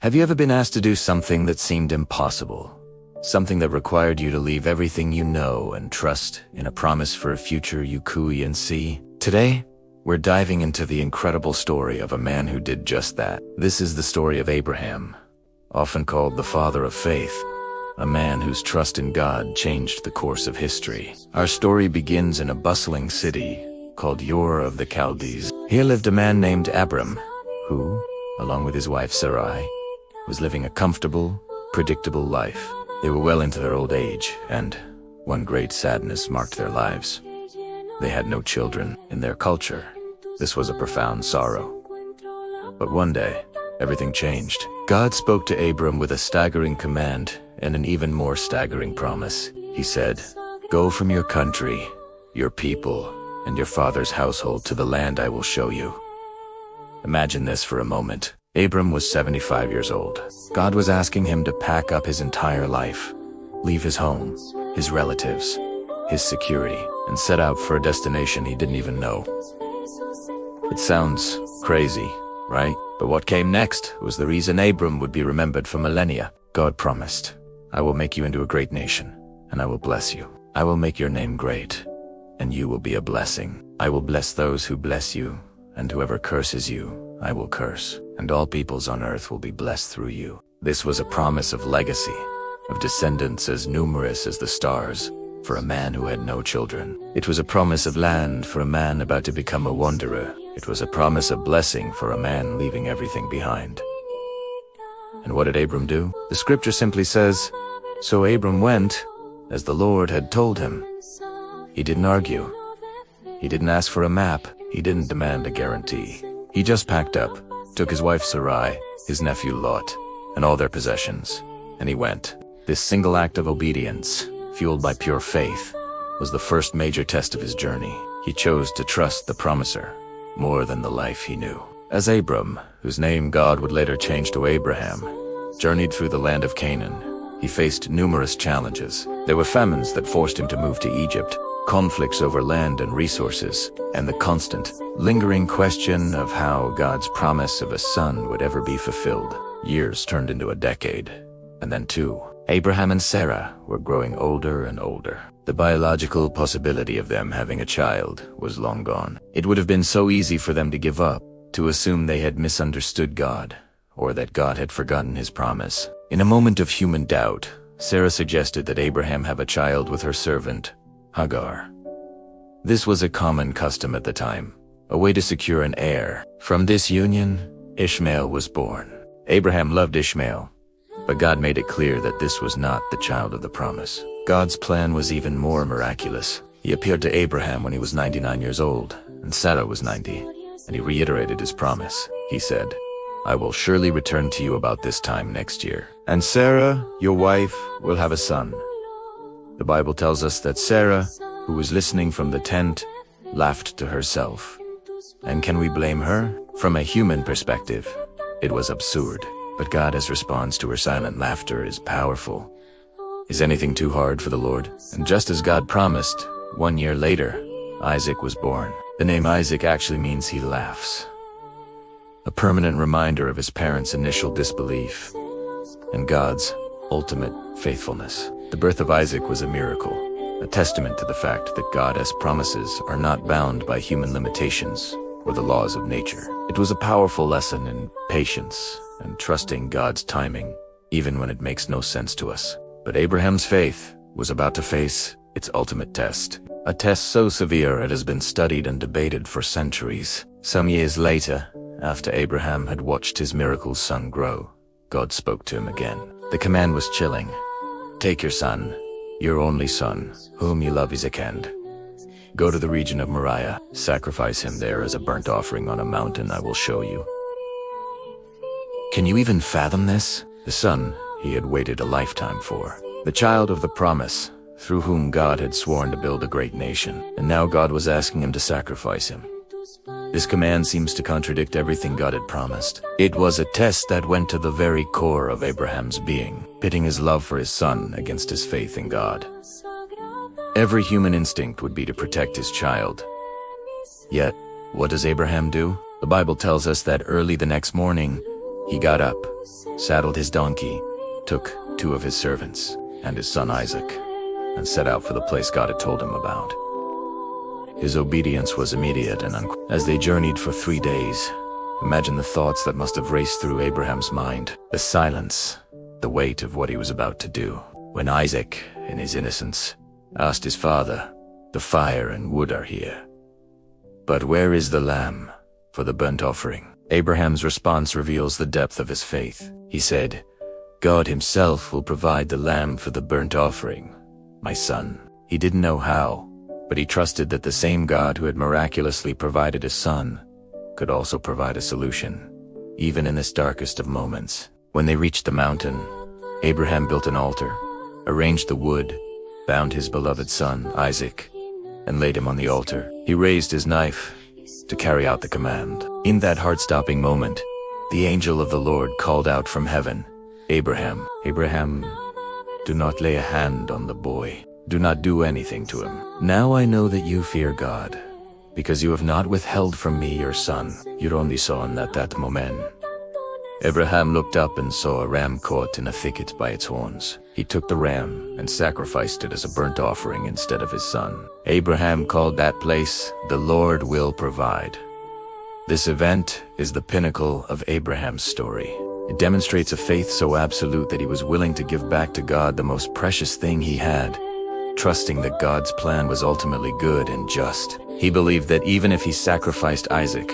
Have you ever been asked to do something that seemed impossible? Something that required you to leave everything you know and trust in a promise for a future you couldn't see? Today, we're diving into the incredible story of a man who did just that. This is the story of Abraham, often called the father of faith, a man whose trust in God changed the course of history. Our story begins in a bustling city called Ur of the Chaldees. Here lived a man named Abram, who, along with his wife Sarai, was living a comfortable, predictable life. They were well into their old age, and one great sadness marked their lives. They had no children. In their culture, this was a profound sorrow. But one day, everything changed. God spoke to Abram with a staggering command and an even more staggering promise. He said, "Go from your country, your people, and your father's household to the land I will show you." Imagine this for a moment. Abram was 75 years old. God was asking him to pack up his entire life, leave his home, his relatives, his security, and set out for a destination he didn't even know. It sounds crazy, right? But what came next was the reason Abram would be remembered for millennia. God promised, "I will make you into a great nation, and I will bless you. I will make your name great, and you will be a blessing. I will bless those who bless you, and whoever curses you, I will curse, and all peoples on earth will be blessed through you." This was a promise of legacy, of descendants as numerous as the stars, for a man who had no children. It was a promise of land for a man about to become a wanderer. It was a promise of blessing for a man leaving everything behind. And what did Abram do? The scripture simply says, "So Abram went, as the Lord had told him." He didn't argue. He didn't ask for a map. He didn't demand a guarantee. He just packed up, took his wife Sarai, his nephew Lot, and all their possessions, and he went. This single act of obedience, fueled by pure faith, was the first major test of his journey. He chose to trust the promiser more than the life he knew. As Abram, whose name God would later change to Abraham, journeyed through the land of Canaan, he faced numerous challenges. There were famines that forced him to move to Egypt, conflicts over land and resources, and the constant, lingering question of how God's promise of a son would ever be fulfilled. Years turned into a decade, and then two. Abraham and Sarah were growing older and older. The biological possibility of them having a child was long gone. It would have been so easy for them to give up, to assume they had misunderstood God, or that God had forgotten his promise. In a moment of human doubt, Sarah suggested that Abraham have a child with her servant, Hagar. This was a common custom at the time, a way to secure an heir. From this union, Ishmael was born. Abraham loved Ishmael, but God made it clear that this was not the child of the promise. God's plan was even more miraculous. He appeared to Abraham when he was 99 years old, and Sarah was 90, and he reiterated his promise. He said, "I will surely return to you about this time next year, and Sarah, your wife, will have a son." The Bible tells us that Sarah, who was listening from the tent, laughed to herself. And can we blame her? From a human perspective, it was absurd. But God's response to her silent laughter is powerful. Is anything too hard for the Lord? And just as God promised, 1 year later, Isaac was born. The name Isaac actually means he laughs. A permanent reminder of his parents' initial disbelief and God's ultimate faithfulness. The birth of Isaac was a miracle, a testament to the fact that God's promises are not bound by human limitations or the laws of nature. It was a powerful lesson in patience and trusting God's timing, even when it makes no sense to us. But Abraham's faith was about to face its ultimate test, a test so severe it has been studied and debated for centuries. Some years later, after Abraham had watched his miracle son grow, God spoke to him again. The command was chilling. "Take your son, your only son, whom you love, Isaac, and go to the region of Moriah. Sacrifice him there as a burnt offering on a mountain I will show you." Can you even fathom this? The son he had waited a lifetime for. The child of the promise, through whom God had sworn to build a great nation. And now God was asking him to sacrifice him. This command seems to contradict everything God had promised. It was a test that went to the very core of Abraham's being, pitting his love for his son against his faith in God. Every human instinct would be to protect his child. Yet, what does Abraham do? The Bible tells us that early the next morning, He got up, saddled his donkey, took 2 of his servants and his son Isaac, and set out for the place God had told him about. His obedience was immediate and as they journeyed for 3 days, imagine the thoughts that must have raced through Abraham's mind, the silence, the weight of what he was about to do. When Isaac, in his innocence, asked his father, "The fire and wood are here, but where is the lamb for the burnt offering?" Abraham's response reveals the depth of his faith. He said, "God himself will provide the lamb for the burnt offering, my son." He didn't know how, but he trusted that the same God who had miraculously provided a son could also provide a solution, even in this darkest of moments. When they reached the mountain, Abraham built an altar, arranged the wood, bound his beloved son, Isaac, and laid him on the altar. He raised his knife to carry out the command. In that heart-stopping moment, the angel of the Lord called out from heaven, "Abraham, Abraham, do not lay a hand on the boy. Do not do anything to him. Now I know that you fear God, because you have not withheld from me your son, your only son, at that moment." Abraham looked up and saw a ram caught in a thicket by its horns. He took the ram and sacrificed it as a burnt offering instead of his son. Abraham called that place, "The Lord will provide." This event is the pinnacle of Abraham's story. It demonstrates a faith so absolute that he was willing to give back to God the most precious thing he had, trusting that God's plan was ultimately good and just. He believed that even if he sacrificed Isaac,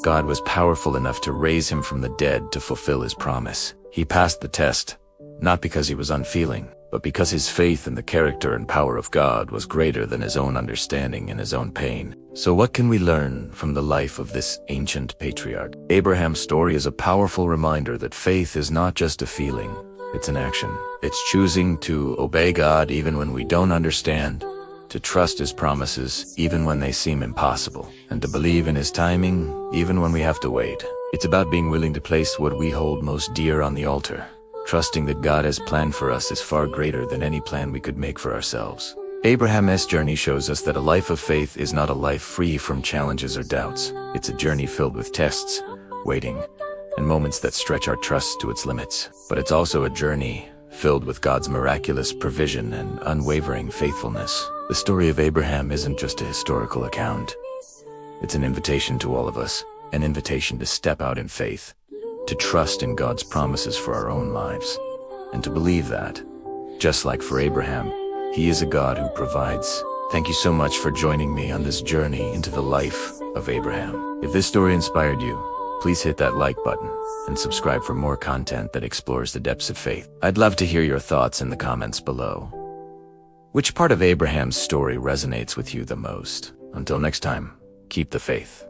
God was powerful enough to raise him from the dead to fulfill his promise. He passed the test, not because he was unfeeling, but because his faith in the character and power of God was greater than his own understanding and his own pain. So what can we learn from the life of this ancient patriarch? Abraham's story is a powerful reminder that faith is not just a feeling, it's an action. It's choosing to obey God even when we don't understand, to trust his promises even when they seem impossible, and to believe in his timing even when we have to wait. It's about being willing to place what we hold most dear on the altar, trusting that God has planned for us is far greater than any plan we could make for ourselves. Abraham's journey shows us that a life of faith is not a life free from challenges or doubts. It's a journey filled with tests, waiting, and moments that stretch our trust to its limits. But it's also a journey filled with God's miraculous provision and unwavering faithfulness. The story of Abraham isn't just a historical account. It's an invitation to all of us, an invitation to step out in faith, to trust in God's promises for our own lives, and to believe that, just like for Abraham, he is a God who provides. Thank you so much for joining me on this journey into the life of Abraham. If this story inspired you, please hit that like button and subscribe for more content that explores the depths of faith. I'd love to hear your thoughts in the comments below. Which part of Abraham's story resonates with you the most? Until next time, keep the faith.